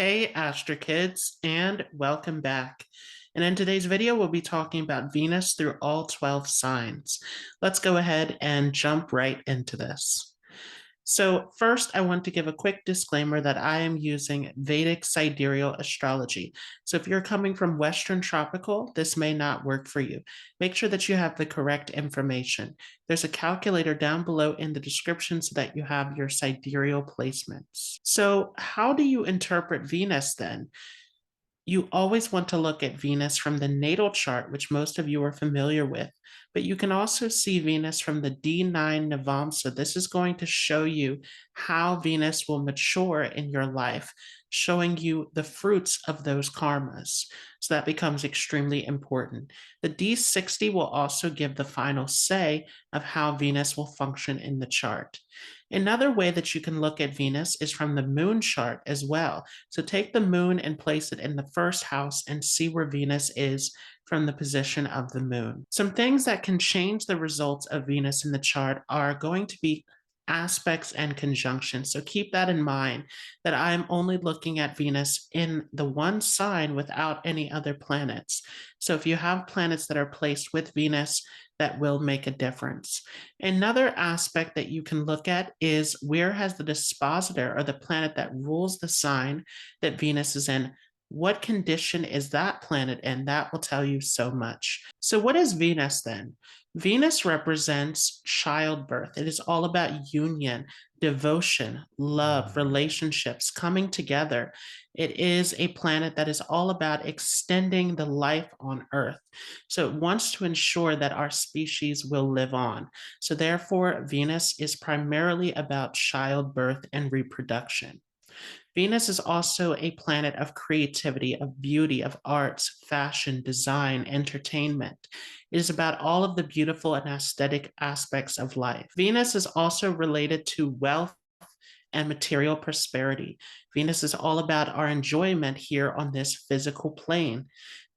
Hey Astro Kids, and welcome back. And in today's video, we'll be talking about Venus through all 12 signs. Let's go ahead and jump right into this. So first, I want to give a quick disclaimer that I am using Vedic Sidereal astrology. So if you're coming from Western tropical, this may not work for you. Make sure that you have the correct information. There's a calculator down below in the description so that you have your sidereal placements. So how do you interpret Venus then? You always want to look at Venus from the natal chart, which most of you are familiar with, but you can also see Venus from the D9 Navamsa. This is going to show you how Venus will mature in your life, showing you the fruits of those karmas. So that becomes extremely important. The D60 will also give the final say of how Venus will function in the chart. Another way that you can look at Venus is from the moon chart as well. So take the moon and place it in the first house and see where Venus is from the position of the moon. Some things that can change the results of Venus in the chart are going to be aspects and conjunctions. So keep that in mind, that I'm only looking at Venus in the one sign without any other planets. So if you have planets that are placed with Venus, that will make a difference. Another aspect that you can look at is where has the dispositor, or the planet that rules the sign that Venus is in, what condition is that planet in? That will tell you so much. So what is Venus then? Venus represents childbirth. It is all about union, devotion, love, relationships, coming together. It is a planet that is all about extending the life on Earth. So it wants to ensure that our species will live on. So therefore, Venus is primarily about childbirth and reproduction. Venus is also a planet of creativity, of beauty, of arts, fashion, design, entertainment. It is about all of the beautiful and aesthetic aspects of life. Venus is also related to wealth and material prosperity. Venus is all about our enjoyment here on this physical plane.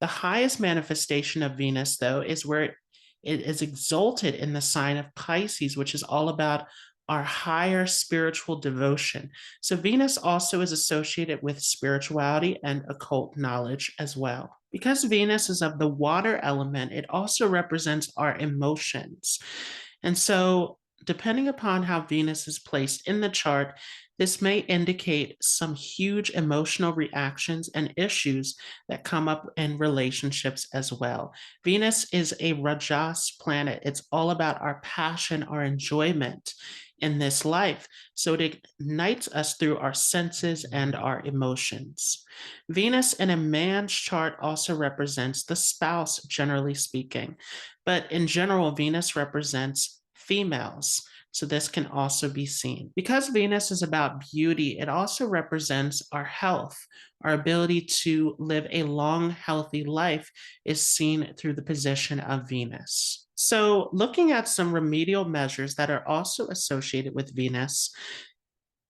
The highest manifestation of Venus, though, is where it is exalted in the sign of Pisces, which is all about our higher spiritual devotion. So Venus also is associated with spirituality and occult knowledge as well. Because Venus is of the water element, it also represents our emotions. And so depending upon how Venus is placed in the chart, this may indicate some huge emotional reactions and issues that come up in relationships as well. Venus is a Rajas planet. It's all about our passion, our enjoyment in this life. So it ignites us through our senses and our emotions. Venus in a man's chart also represents the spouse, generally speaking. But in general, Venus represents females. So this can also be seen. Because Venus is about beauty, it also represents our health. Our ability to live a long, healthy life is seen through the position of Venus. So looking at some remedial measures that are also associated with Venus,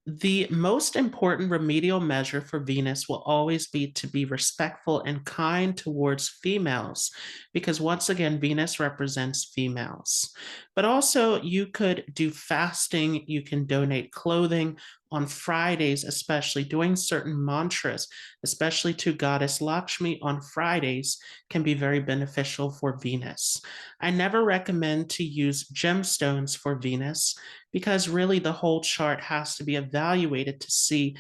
the most important remedial measure for Venus will always be to be respectful and kind towards females, because once again, Venus represents females. But also you could do fasting, you can donate clothing on Fridays, especially doing certain mantras, especially to Goddess Lakshmi on Fridays, can be very beneficial for Venus. I never recommend to use gemstones for Venus, because really the whole chart has to be evaluated to see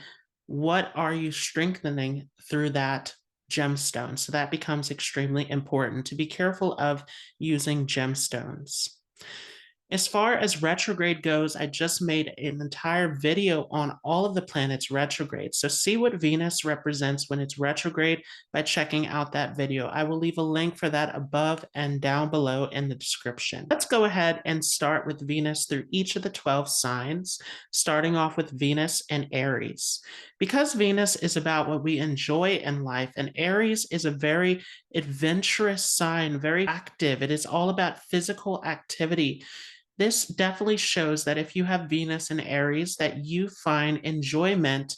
what are you strengthening through that gemstone. So that becomes extremely important to be careful of using gemstones. As far as retrograde goes, I just made an entire video on all of the planets retrograde. So see what Venus represents when it's retrograde by checking out that video. I will leave a link for that above and down below in the description. Let's go ahead and start with Venus through each of the 12 signs, starting off with Venus and Aries. Because Venus is about what we enjoy in life, and Aries is a very adventurous sign, very active. It is all about physical activity. This definitely shows that if you have Venus in Aries, that you find enjoyment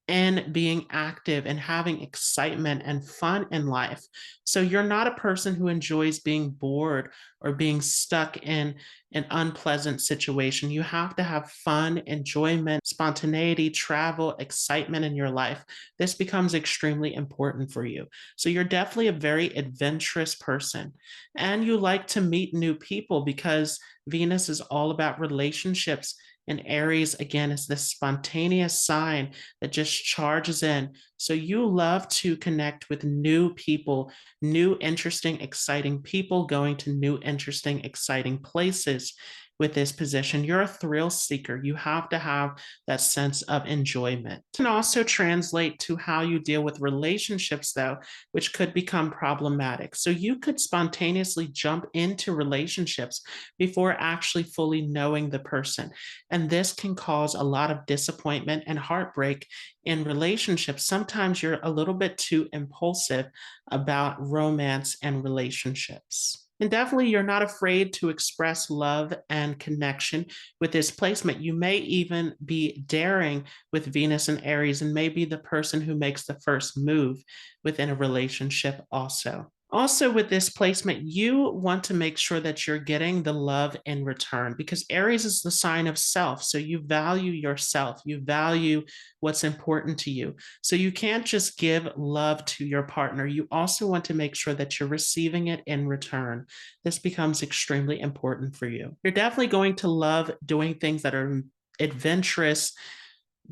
in being active and having excitement and fun in life. So you're not a person who enjoys being bored or being stuck in an unpleasant situation. You have to have fun, enjoyment, spontaneity, travel, excitement in your life. This becomes extremely important for you. So you're definitely a very adventurous person. And you like to meet new people because Venus is all about relationships. And Aries, again, is this spontaneous sign that just charges in. So you love to connect with new people, new, interesting, exciting people, going to new, interesting, exciting places with this position. You're a thrill seeker. You have to have that sense of enjoyment. It can also translate to how you deal with relationships, though, which could become problematic. So you could spontaneously jump into relationships before actually fully knowing the person. And this can cause a lot of disappointment and heartbreak in relationships. Sometimes you're a little bit too impulsive about romance and relationships. And definitely, you're not afraid to express love and connection with this placement. You may even be daring with Venus and Aries and may be the person who makes the first move within a relationship also. Also, with this placement, you want to make sure that you're getting the love in return because Aries is the sign of self. So you value yourself, you value what's important to you. So you can't just give love to your partner. You also want to make sure that you're receiving it in return. This becomes extremely important for you. You're definitely going to love doing things that are adventurous,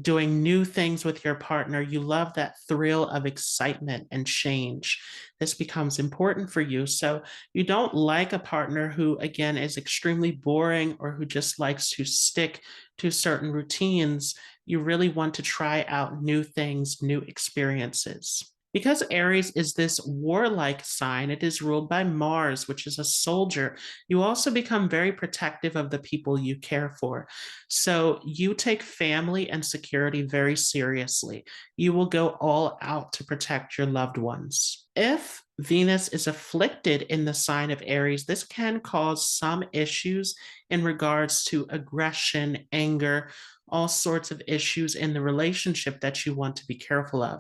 doing new things with your partner. You love that thrill of excitement and change. This becomes important for you. So you don't like a partner who, again, is extremely boring or who just likes to stick to certain routines. You really want to try out new things, new experiences. Because Aries is this warlike sign, it is ruled by Mars, which is a soldier. You also become very protective of the people you care for. So you take family and security very seriously. You will go all out to protect your loved ones. If Venus is afflicted in the sign of Aries, this can cause some issues in regards to aggression, anger, all sorts of issues in the relationship that you want to be careful of.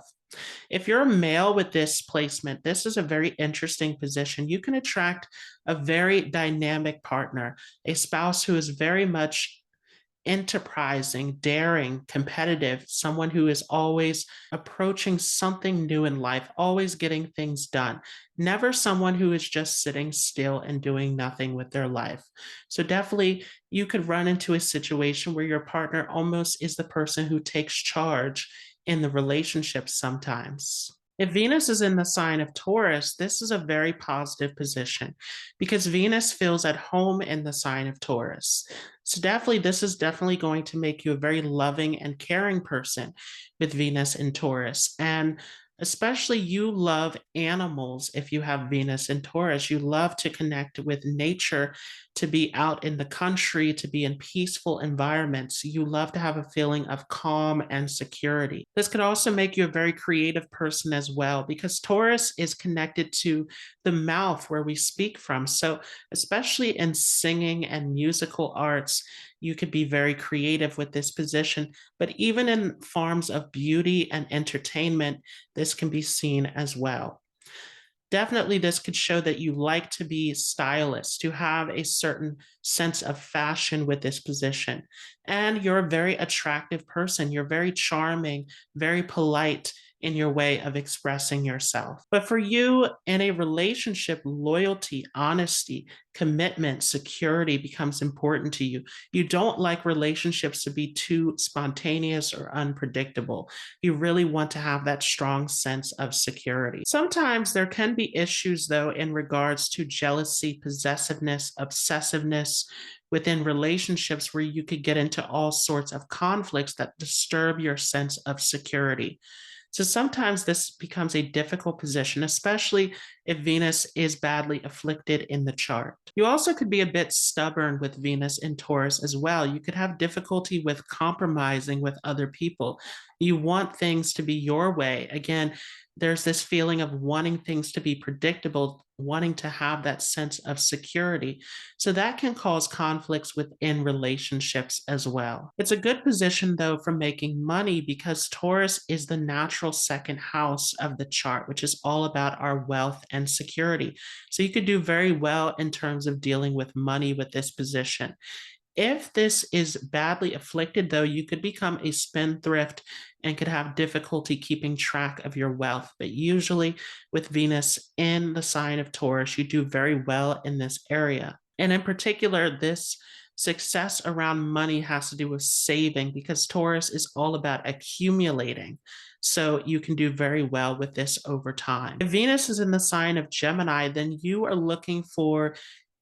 If you're a male with this placement, this is a very interesting position. You can attract a very dynamic partner, a spouse who is very much enterprising, daring, competitive, someone who is always approaching something new in life, always getting things done, never someone who is just sitting still and doing nothing with their life. So definitely you could run into a situation where your partner almost is the person who takes charge in the relationship sometimes. If Venus is in the sign of Taurus, this is a very positive position because Venus feels at home in the sign of Taurus. So definitely, this is definitely going to make you a very loving and caring person with Venus in Taurus. And especially you love animals if you have Venus in Taurus. You love to connect with nature, to be out in the country, to be in peaceful environments. You love to have a feeling of calm and security. This could also make you a very creative person as well, because Taurus is connected to the mouth where we speak from. So, especially in singing and musical arts, you could be very creative with this position. But even in forms of beauty and entertainment, this can be seen as well. Definitely, this could show that you like to be stylish, to have a certain sense of fashion with this position. And you're a very attractive person. You're very charming, very polite in your way of expressing yourself. But for you in a relationship, loyalty, honesty, commitment, security becomes important to you. You don't like relationships to be too spontaneous or unpredictable. You really want to have that strong sense of security. Sometimes there can be issues, though, in regards to jealousy, possessiveness, obsessiveness within relationships where you could get into all sorts of conflicts that disturb your sense of security. So sometimes this becomes a difficult position, especially if Venus is badly afflicted in the chart. You also could be a bit stubborn with Venus in Taurus as well. You could have difficulty with compromising with other people. You want things to be your way. Again, there's this feeling of wanting things to be predictable, wanting to have that sense of security. So that can cause conflicts within relationships as well. It's a good position, though, for making money because Taurus is the natural second house of the chart, which is all about our wealth and security. So you could do very well in terms of dealing with money with this position. If this is badly afflicted, though, you could become a spendthrift and could have difficulty keeping track of your wealth. But usually, with Venus in the sign of Taurus, you do very well in this area. And in particular, this success around money has to do with saving because Taurus is all about accumulating. So you can do very well with this over time. If Venus is in the sign of Gemini, then you are looking for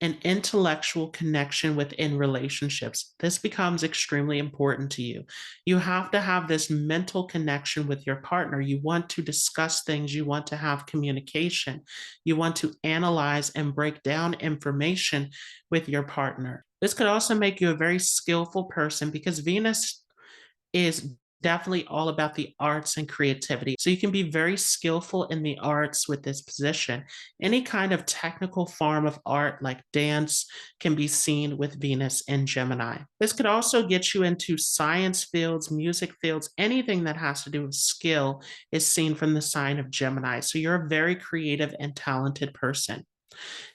an intellectual connection within relationships. This becomes extremely important to you. You have to have this mental connection with your partner. You want to discuss things, you want to have communication, you want to analyze and break down information with your partner. This could also make you a very skillful person because Venus is definitely all about the arts and creativity. So you can be very skillful in the arts with this position. Any kind of technical form of art like dance can be seen with Venus in Gemini. This could also get you into science fields, music fields, anything that has to do with skill is seen from the sign of Gemini. So you're a very creative and talented person.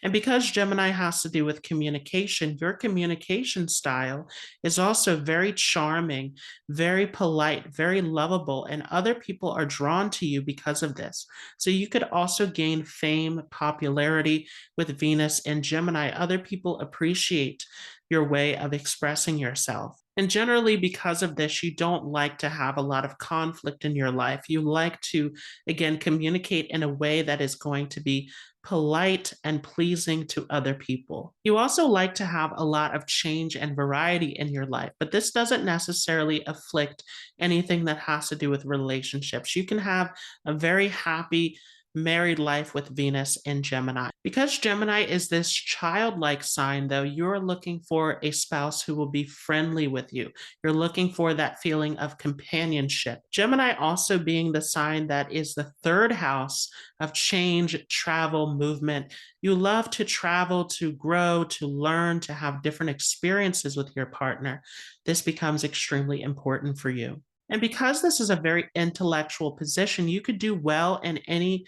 And because Gemini has to do with communication, your communication style is also very charming, very polite, very lovable, and other people are drawn to you because of this. So you could also gain fame, popularity with Venus and Gemini. Other people appreciate your way of expressing yourself. And generally, because of this, you don't like to have a lot of conflict in your life. You like to, again, communicate in a way that is going to be polite and pleasing to other people. You also like to have a lot of change and variety in your life, but this doesn't necessarily afflict anything that has to do with relationships. You can have a very happy married life with Venus in Gemini. Because Gemini is this childlike sign, though, you're looking for a spouse who will be friendly with you. You're looking for that feeling of companionship. Gemini also being the sign that is the third house of change, travel, movement. You love to travel, to grow, to learn, to have different experiences with your partner. This becomes extremely important for you. And because this is a very intellectual position, you could do well in any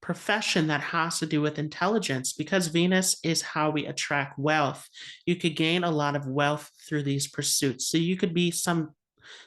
profession that has to do with intelligence because Venus is how we attract wealth. You could gain a lot of wealth through these pursuits. So you could be some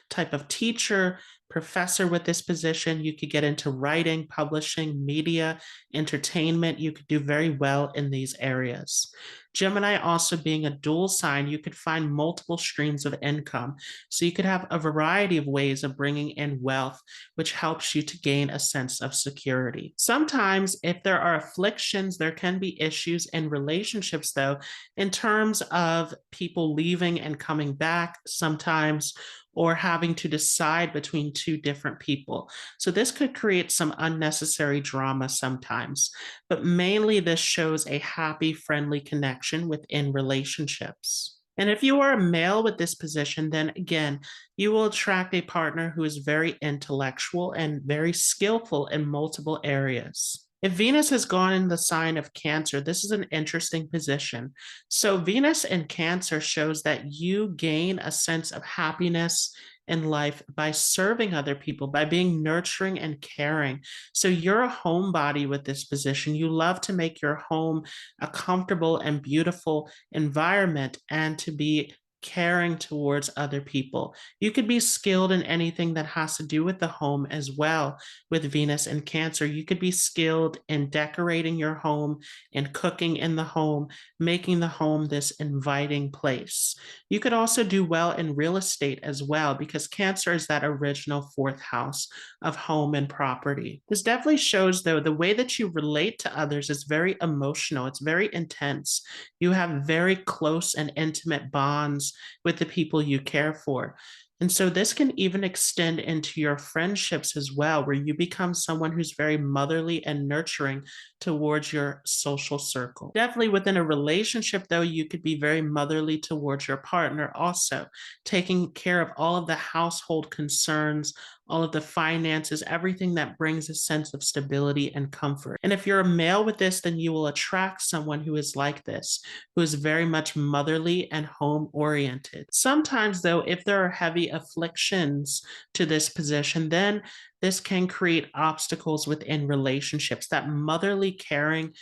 type of teacher, professor with this position. You could get into writing, publishing, media, entertainment. You could do very well in these areas. Gemini also being a dual sign, you could find multiple streams of income. So you could have a variety of ways of bringing in wealth, which helps you to gain a sense of security. Sometimes, if there are afflictions, there can be issues in relationships, though, in terms of people leaving and coming back sometimes, or having to decide between two different people. So this could create some unnecessary drama sometimes, but mainly this shows a happy, friendly connection within relationships. And if you are a male with this position, then again, you will attract a partner who is very intellectual and very skillful in multiple areas. If Venus has gone in the sign of Cancer, this is an interesting position. So Venus in Cancer shows that you gain a sense of happiness in life by serving other people, by being nurturing and caring. So you're a homebody with this position. You love to make your home a comfortable and beautiful environment and to be caring towards other people. You could be skilled in anything that has to do with the home as well with Venus and Cancer. You could be skilled in decorating your home and cooking in the home, making the home this inviting place. You could also do well in real estate as well because Cancer is that original fourth house of home and property. This definitely shows, though, the way that you relate to others is very emotional. It's very intense. You have very close and intimate bonds with the people you care for. And so this can even extend into your friendships as well, where you become someone who's very motherly and nurturing towards your social circle. Definitely within a relationship, though, you could be very motherly towards your partner also, taking care of all of the household concerns, all of the finances, everything that brings a sense of stability and comfort. And if you're a male with this, then you will attract someone who is like this, who is very much motherly and home oriented. Sometimes, though, if there are heavy afflictions to this position, then this can create obstacles within relationships. That motherly, caring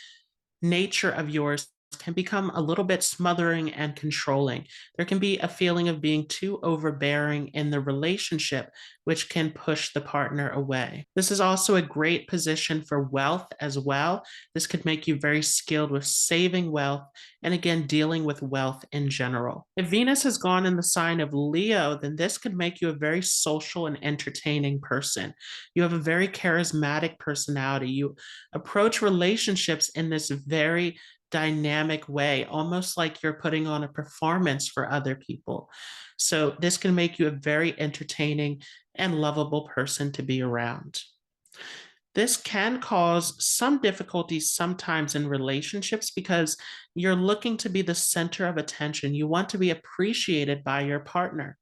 nature of yours can become a little bit smothering and controlling. There can be a feeling of being too overbearing in the relationship, which can push the partner away. This is also a great position for wealth as well. This could make you very skilled with saving wealth and, again, dealing with wealth in general. If Venus has gone in the sign of Leo, then this could make you a very social and entertaining person. You have a very charismatic personality. You approach relationships in this very dynamic way, almost like you're putting on a performance for other people. So this can make you a very entertaining and lovable person to be around. This can cause some difficulties sometimes in relationships because you're looking to be the center of attention. You want to be appreciated by your partner.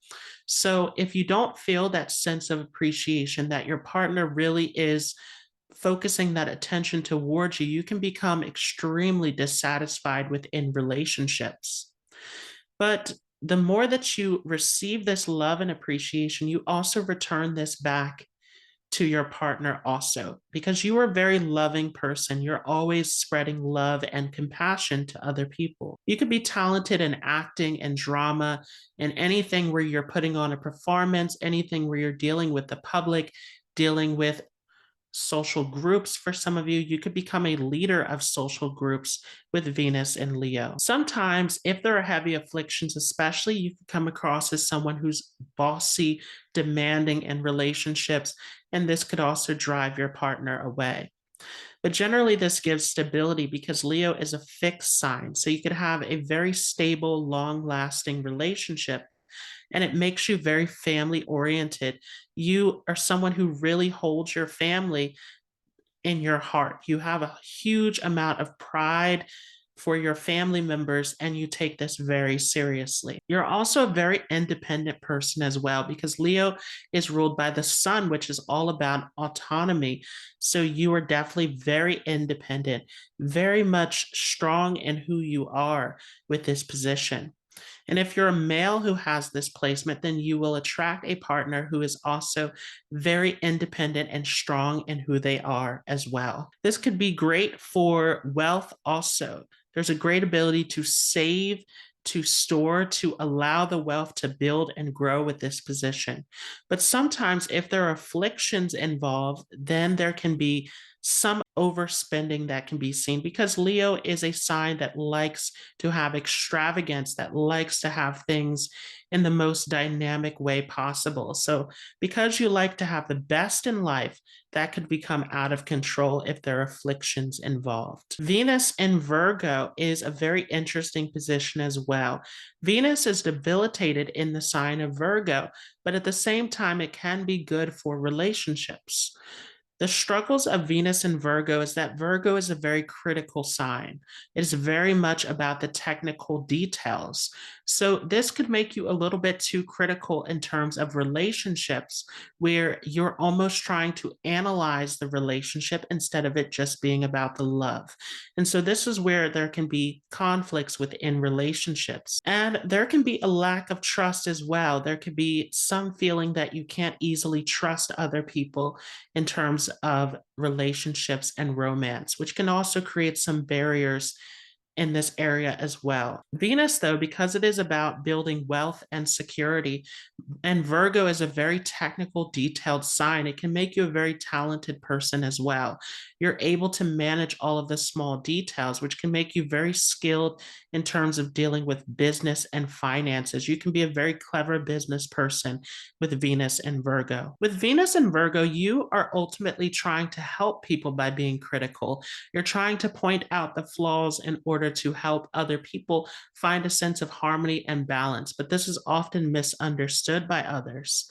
So if you don't feel that sense of appreciation, that your partner really is focusing that attention towards you, you can become extremely dissatisfied within relationships. But the more that you receive this love and appreciation, you also return this back to your partner also, because you are a very loving person. You're always spreading love and compassion to other people. You could be talented in acting and drama and anything where you're putting on a performance, anything where you're dealing with the public, dealing with social groups. For some of you, you could become a leader of social groups with Venus and Leo. Sometimes, if there are heavy afflictions, especially, you can come across as someone who's bossy, demanding in relationships, and this could also drive your partner away. But generally, this gives stability because Leo is a fixed sign. So you could have a very stable, long lasting relationship, and it makes you very family oriented. You are someone who really holds your family in your heart. You have a huge amount of pride for your family members, and you take this very seriously. You're also a very independent person as well, because Leo is ruled by the sun, which is all about autonomy. So you are definitely very independent, very much strong in who you are with this position. And if you're a male who has this placement, then you will attract a partner who is also very independent and strong in who they are as well. This could be great for wealth also. There's a great ability to save, to store, to allow the wealth to build and grow with this position. But sometimes, if there are afflictions involved, then there can be some overspending that can be seen, because Leo is a sign that likes to have extravagance, that likes to have things in the most dynamic way possible. So because you like to have the best in life, that could become out of control if there are afflictions involved. Venus in Virgo is a very interesting position as well. Venus is debilitated in the sign of Virgo, but at the same time, it can be good for relationships. The struggles of Venus and Virgo is that Virgo is a very critical sign. It is very much about the technical details. So this could make you a little bit too critical in terms of relationships, where you're almost trying to analyze the relationship instead of it just being about the love. And so this is where there can be conflicts within relationships. And there can be a lack of trust as well. There could be some feeling that you can't easily trust other people in terms of relationships and romance, which can also create some barriers in this area as well. Venus, though, because it is about building wealth and security, and Virgo is a very technical, detailed sign, it can make you a very talented person as well. You're able to manage all of the small details, which can make you very skilled in terms of dealing with business and finances. You can be a very clever business person with Venus and Virgo. With Venus and Virgo, you are ultimately trying to help people by being critical. You're trying to point out the flaws in order to help other people find a sense of harmony and balance, but this is often misunderstood by others.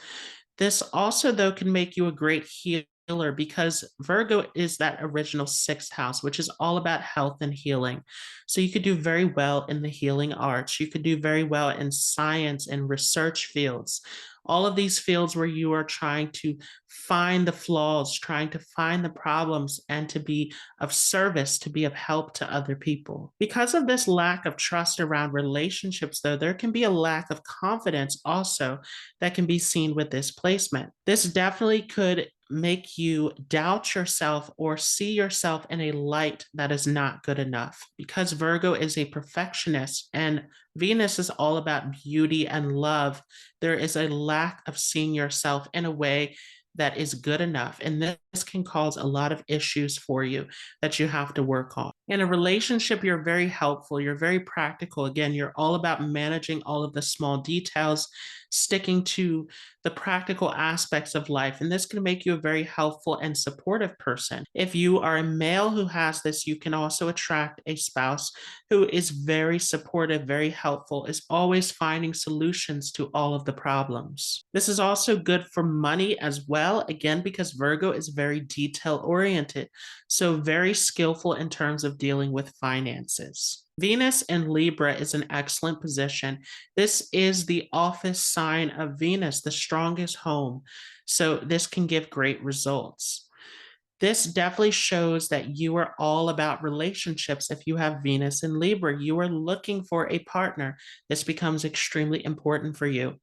This also, though, can make you a great healer, because Virgo is that original sixth house, which is all about health and healing. So you could do very well in the healing arts. You could do very well in science and research fields. All of these fields where you are trying to find the flaws, trying to find the problems, and to be of service, to be of help to other people. Because of this lack of trust around relationships, though, there can be a lack of confidence also that can be seen with this placement. This definitely could make you doubt yourself or see yourself in a light that is not good enough. Because Virgo is a perfectionist and Venus is all about beauty and love, there is a lack of seeing yourself in a way that is good enough. And this can cause a lot of issues for you that you have to work on. In a relationship, you're very helpful. You're very practical. Again, you're all about managing all of the small details, sticking to the practical aspects of life. And this can make you a very helpful and supportive person. If you are a male who has this, you can also attract a spouse who is very supportive, very helpful, is always finding solutions to all of the problems. This is also good for money as well, again, because Virgo is very detail oriented, so very skillful in terms of dealing with finances. Venus in Libra is an excellent position. This is the office sign of Venus, the strongest home. So this can give great results. This definitely shows that you are all about relationships. If you have Venus in Libra, you are looking for a partner. This becomes extremely important for you.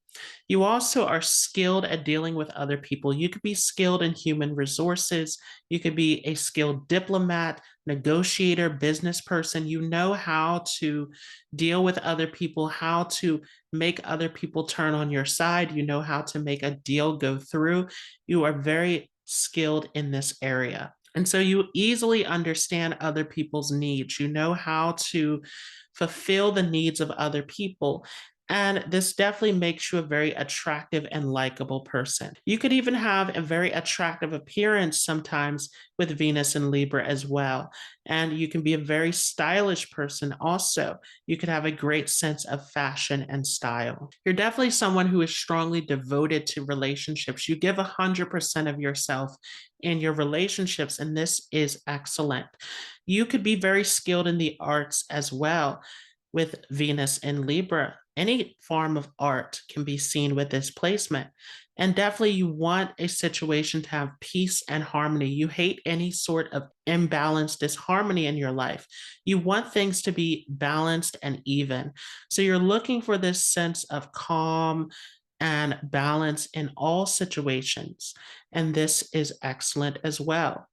You also are skilled at dealing with other people. You could be skilled in human resources. You could be a skilled diplomat, negotiator, business person. You know how to deal with other people, how to make other people turn on your side. You know how to make a deal go through. You are very skilled in this area. And so you easily understand other people's needs. You know how to fulfill the needs of other people. And this definitely makes you a very attractive and likable person. You could even have a very attractive appearance sometimes with Venus and Libra as well. And you can be a very stylish person also. You could have a great sense of fashion and style. You're definitely someone who is strongly devoted to relationships. You give 100% of yourself in your relationships, and this is excellent. You could be very skilled in the arts as well with Venus and Libra. Any form of art can be seen with this placement. And definitely you want a situation to have peace and harmony. You hate any sort of imbalance, disharmony in your life. You want things to be balanced and even. So you're looking for this sense of calm and balance in all situations. And this is excellent as well.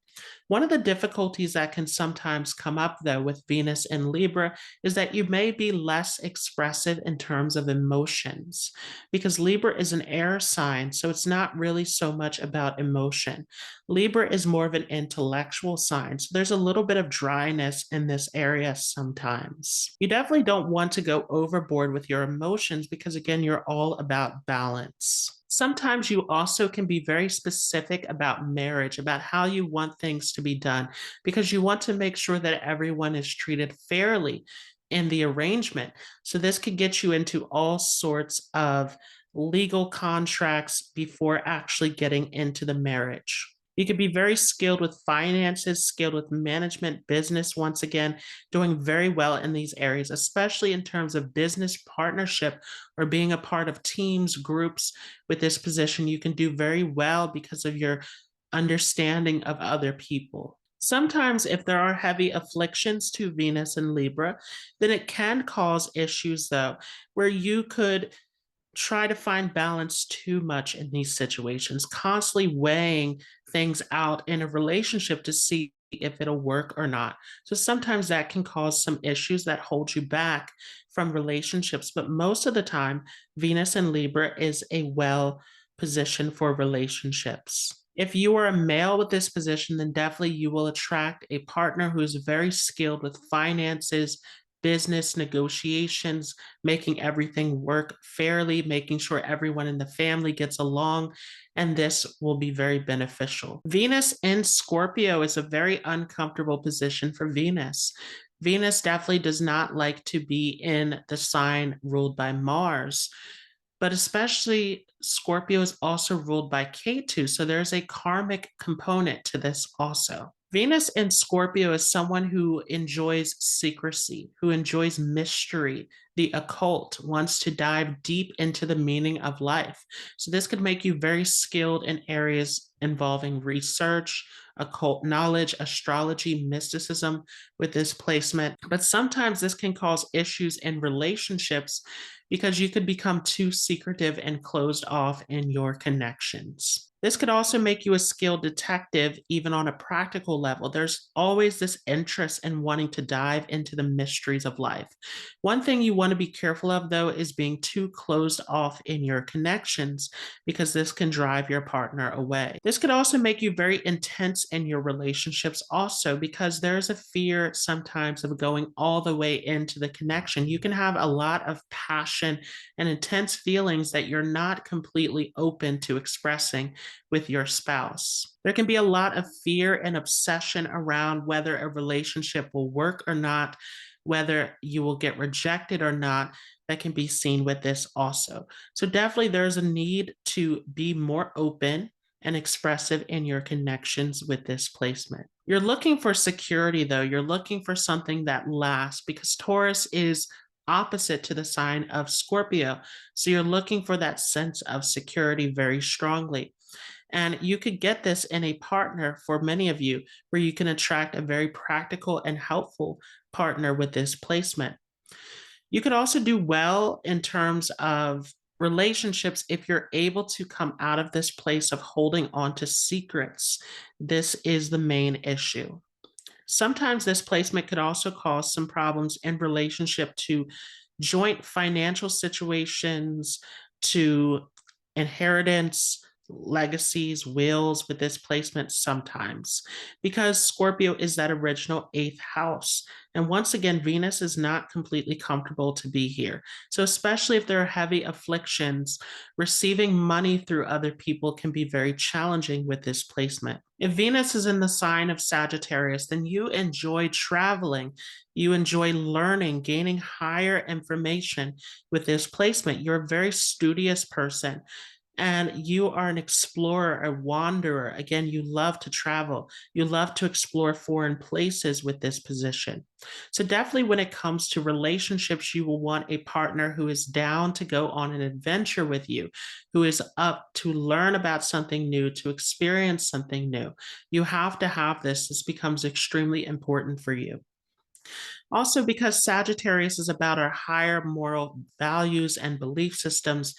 One of the difficulties that can sometimes come up, though, with Venus in Libra is that you may be less expressive in terms of emotions because Libra is an air sign, so it's not really so much about emotion. Libra is more of an intellectual sign, so there's a little bit of dryness in this area sometimes. You definitely don't want to go overboard with your emotions because, again, you're all about balance. Sometimes you also can be very specific about marriage, about how you want things to be done, because you want to make sure that everyone is treated fairly in the arrangement. So this could get you into all sorts of legal contracts before actually getting into the marriage. You could be very skilled with finances, skilled with management, business, once again, doing very well in these areas, especially in terms of business partnership or being a part of teams, groups. With this position, you can do very well because of your understanding of other people. Sometimes, if there are heavy afflictions to Venus and Libra, then it can cause issues, though, where you could try to find balance too much in these situations, constantly weighing things out in a relationship to see if it'll work or not. So sometimes that can cause some issues that hold you back from relationships. But most of the time, Venus in Libra is a well position for relationships. If you are a male with this position, then definitely you will attract a partner who is very skilled with finances, business negotiations, making everything work fairly, making sure everyone in the family gets along, and this will be very beneficial. Venus in Scorpio is a very uncomfortable position for Venus. Venus definitely does not like to be in the sign ruled by Mars, but especially Scorpio is also ruled by Ketu, so there's a karmic component to this also. Venus in Scorpio is someone who enjoys secrecy, who enjoys mystery, the occult, wants to dive deep into the meaning of life. So, this could make you very skilled in areas involving research, occult knowledge, astrology, mysticism with this placement. But sometimes this can cause issues in relationships because you could become too secretive and closed off in your connections. This could also make you a skilled detective, even on a practical level. There's always this interest in wanting to dive into the mysteries of life. One thing you want to be careful of, though, is being too closed off in your connections because this can drive your partner away. This could also make you very intense in your relationships, also, because there's a fear sometimes of going all the way into the connection. You can have a lot of passion and intense feelings that you're not completely open to expressing with your spouse. There can be a lot of fear and obsession around whether a relationship will work or not, whether you will get rejected or not. That can be seen with this also. So, definitely, there's a need to be more open and expressive in your connections with this placement. You're looking for security, though. You're looking for something that lasts because Taurus is opposite to the sign of Scorpio. So, you're looking for that sense of security very strongly. And you could get this in a partner for many of you, where you can attract a very practical and helpful partner with this placement. You could also do well in terms of relationships if you're able to come out of this place of holding on to secrets. This is the main issue. Sometimes this placement could also cause some problems in relationship to joint financial situations, to inheritance, legacies, wills with this placement sometimes, because Scorpio is that original eighth house. And once again, Venus is not completely comfortable to be here. So, especially if there are heavy afflictions, receiving money through other people can be very challenging with this placement. If Venus is in the sign of Sagittarius, then you enjoy traveling, you enjoy learning, gaining higher information with this placement. You're a very studious person and you are an explorer, a wanderer. Again, you love to travel. You love to explore foreign places with this position. So, definitely when it comes to relationships, you will want a partner who is down to go on an adventure with you, who is up to learn about something new, to experience something new. You have to have this. This becomes extremely important for you. Also, because Sagittarius is about our higher moral values and belief systems,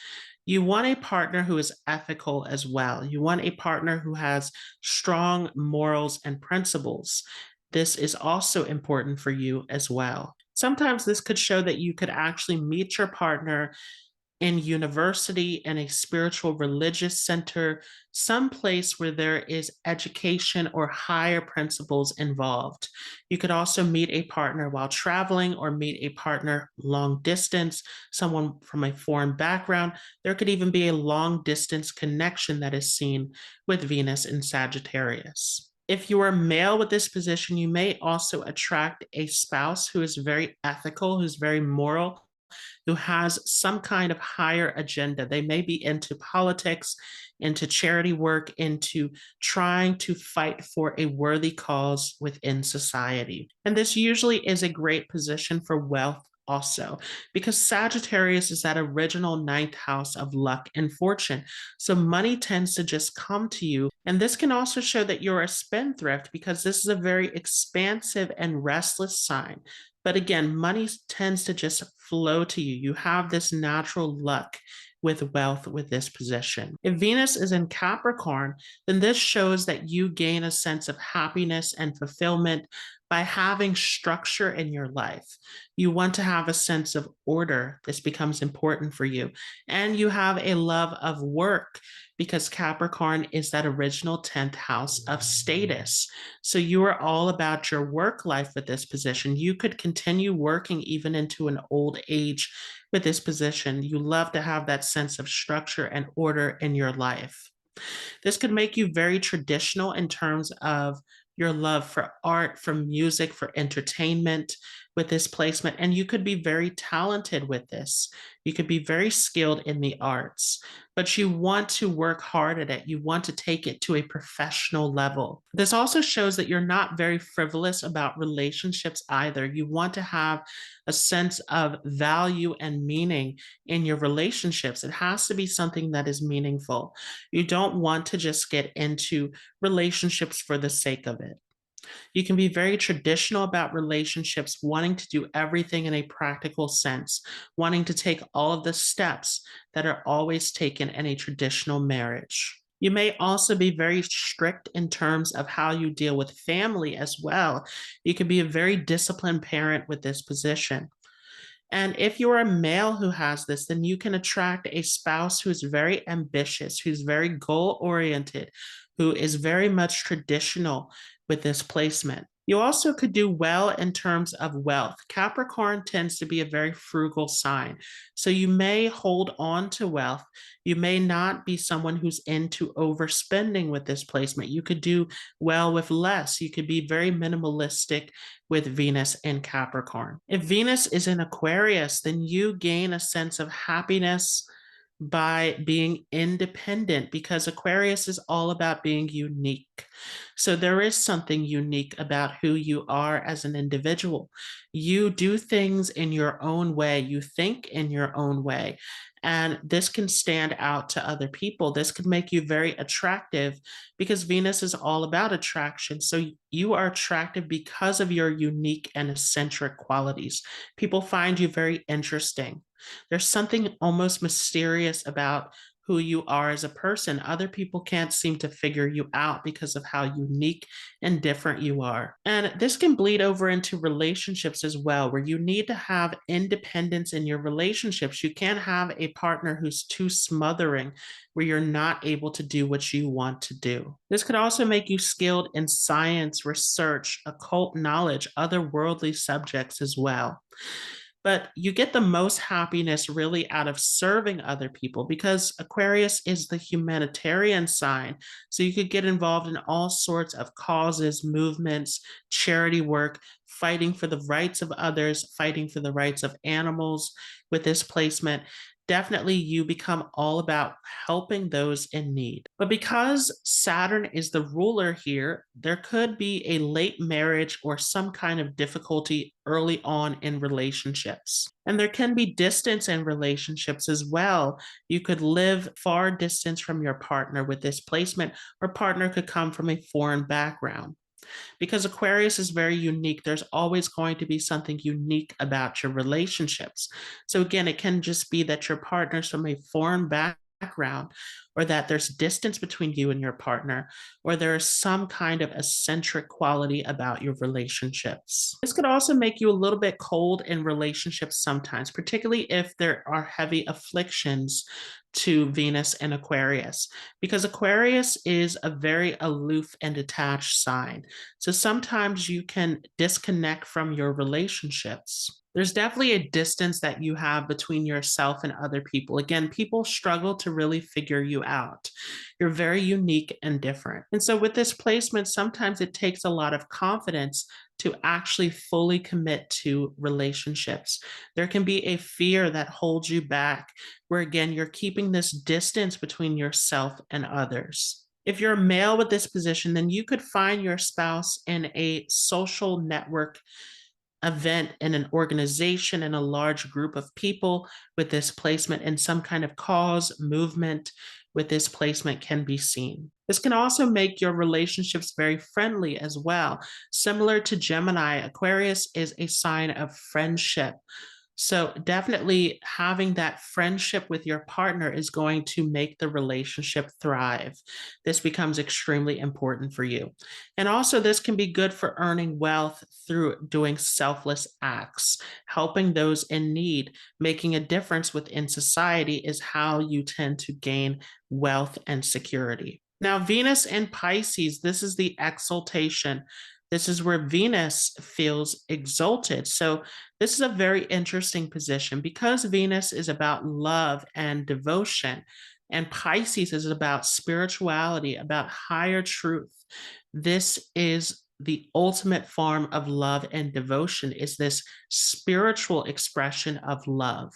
you want a partner who is ethical as well. You want a partner who has strong morals and principles. This is also important for you as well. Sometimes this could show that you could actually meet your partner in university, in a spiritual religious center, some place where there is education or higher principles involved. You could also meet a partner while traveling or meet a partner long distance, someone from a foreign background. There could even be a long distance connection that is seen with Venus in Sagittarius. If you are male with this position, you may also attract a spouse who is very ethical, who's very moral, who has some kind of higher agenda. They may be into politics, into charity work, into trying to fight for a worthy cause within society. And this usually is a great position for wealth also, because Sagittarius is that original ninth house of luck and fortune. So money tends to just come to you. And this can also show that you're a spendthrift because this is a very expansive and restless sign. But again, money tends to just flow to you. You have this natural luck with wealth with this position. If Venus is in Capricorn, then this shows that you gain a sense of happiness and fulfillment by having structure in your life. You want to have a sense of order. This becomes important for you. And you have a love of work because Capricorn is that original 10th house of status. So you are all about your work life with this position. You could continue working even into an old age with this position. You love to have that sense of structure and order in your life. This could make you very traditional in terms of your love for art, for music, for entertainment, with this placement, and you could be very talented with this. You could be very skilled in the arts, but you want to work hard at it. You want to take it to a professional level. This also shows that you're not very frivolous about relationships either. You want to have a sense of value and meaning in your relationships. It has to be something that is meaningful. You don't want to just get into relationships for the sake of it. You can be very traditional about relationships, wanting to do everything in a practical sense, wanting to take all of the steps that are always taken in a traditional marriage. You may also be very strict in terms of how you deal with family as well. You can be a very disciplined parent with this position. And if you're a male who has this, then you can attract a spouse who is very ambitious, who's very goal oriented, who is very much traditional with this placement. You also could do well in terms of wealth. Capricorn tends to be a very frugal sign. So you may hold on to wealth. You may not be someone who's into overspending with this placement. You could do well with less. You could be very minimalistic with Venus in Capricorn. If Venus is in Aquarius, then you gain a sense of happiness by being independent, because Aquarius is all about being unique. So there is something unique about who you are as an individual. You do things in your own way, you think in your own way, and this can stand out to other people. This could make you very attractive because Venus is all about attraction. So you are attractive because of your unique and eccentric qualities. People find you very interesting. There's something almost mysterious about who you are as a person. Other people can't seem to figure you out because of how unique and different you are. And this can bleed over into relationships as well, where you need to have independence in your relationships. You can't have a partner who's too smothering, where you're not able to do what you want to do. This could also make you skilled in science, research, occult knowledge, other worldly subjects as well. But you get the most happiness really out of serving other people, because Aquarius is the humanitarian sign. So you could get involved in all sorts of causes, movements, charity work, fighting for the rights of others, fighting for the rights of animals with this placement. Definitely you become all about helping those in need. But because Saturn is the ruler here, there could be a late marriage or some kind of difficulty early on in relationships. And there can be distance in relationships as well. You could live far distance from your partner with this placement, or partner could come from a foreign background. Because Aquarius is very unique, there's always going to be something unique about your relationships. So again, it can just be that your partner's from a foreign background, or that there's distance between you and your partner, or there is some kind of eccentric quality about your relationships. This could also make you a little bit cold in relationships sometimes, particularly if there are heavy afflictions to Venus and Aquarius, because Aquarius is a very aloof and detached sign. So sometimes you can disconnect from your relationships. There's definitely a distance that you have between yourself and other people. Again, people struggle to really figure you out. You're very unique and different. And so with this placement, sometimes it takes a lot of confidence to actually fully commit to relationships. There can be a fear that holds you back, where again, you're keeping this distance between yourself and others. If you're a male with this position, then you could find your spouse in a social network event, in an organization, in a large group of people with this placement, in some kind of cause, movement with this placement can be seen. This can also make your relationships very friendly as well. Similar to Gemini, Aquarius is a sign of friendship. So definitely having that friendship with your partner is going to make the relationship thrive. This becomes extremely important for you. And also this can be good for earning wealth through doing selfless acts. Helping those in need, making a difference within society is how you tend to gain wealth and security. Now, Venus in Pisces, this is the exaltation. This is where Venus feels exalted. So this is a very interesting position, because Venus is about love and devotion, and Pisces is about spirituality, about higher truth. This is the ultimate form of love and devotion, is this spiritual expression of love.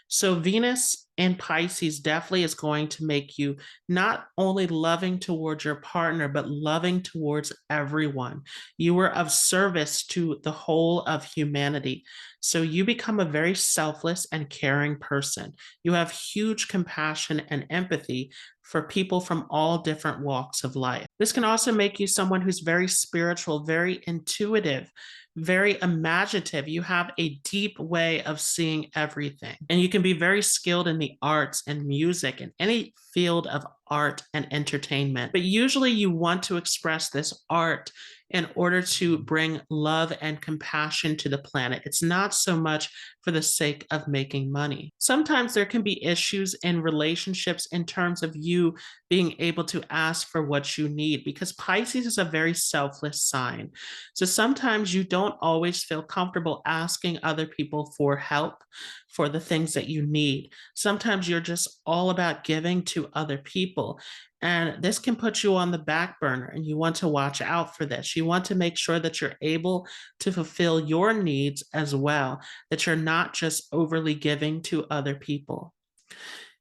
So Venus in Pisces definitely is going to make you not only loving towards your partner, but loving towards everyone. You are of service to the whole of humanity. So you become a very selfless and caring person. You have huge compassion and empathy for people from all different walks of life. This can also make you someone who's very spiritual, very intuitive, very imaginative. You have a deep way of seeing everything. And you can be very skilled in the arts and music and any field of art and entertainment. But usually you want to express this art in order to bring love and compassion to the planet. It's not so much for the sake of making money. Sometimes there can be issues in relationships in terms of you being able to ask for what you need, because Pisces is a very selfless sign. So sometimes you don't always feel comfortable asking other people for help for the things that you need. Sometimes you're just all about giving to other people. And this can put you on the back burner, and you want to watch out for this. You want to make sure that you're able to fulfill your needs as well, that you're not just overly giving to other people.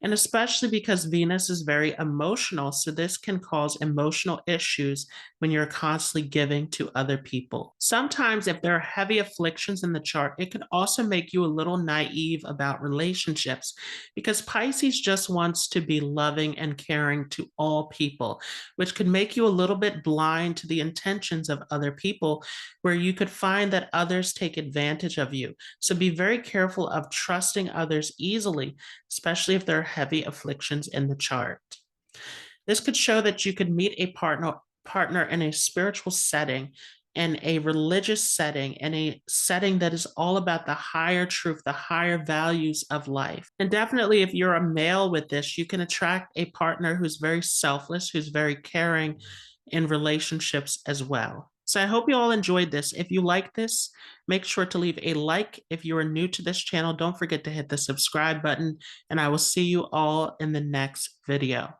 And especially because Venus is very emotional, so this can cause emotional issues when you're constantly giving to other people. Sometimes if there are heavy afflictions in the chart, it can also make you a little naive about relationships, because Pisces just wants to be loving and caring to all people, which could make you a little bit blind to the intentions of other people, where you could find that others take advantage of you. So be very careful of trusting others easily, especially if there are heavy afflictions in the chart. This could show that you could meet a partner in a spiritual setting, in a religious setting, in a setting that is all about the higher truth, the higher values of life. And definitely if you're a male with this, you can attract a partner who's very selfless, who's very caring in relationships as well. So I hope you all enjoyed this. If you like this, make sure to leave a like. If you are new to this channel, don't forget to hit the subscribe button, and I will see you all in the next video.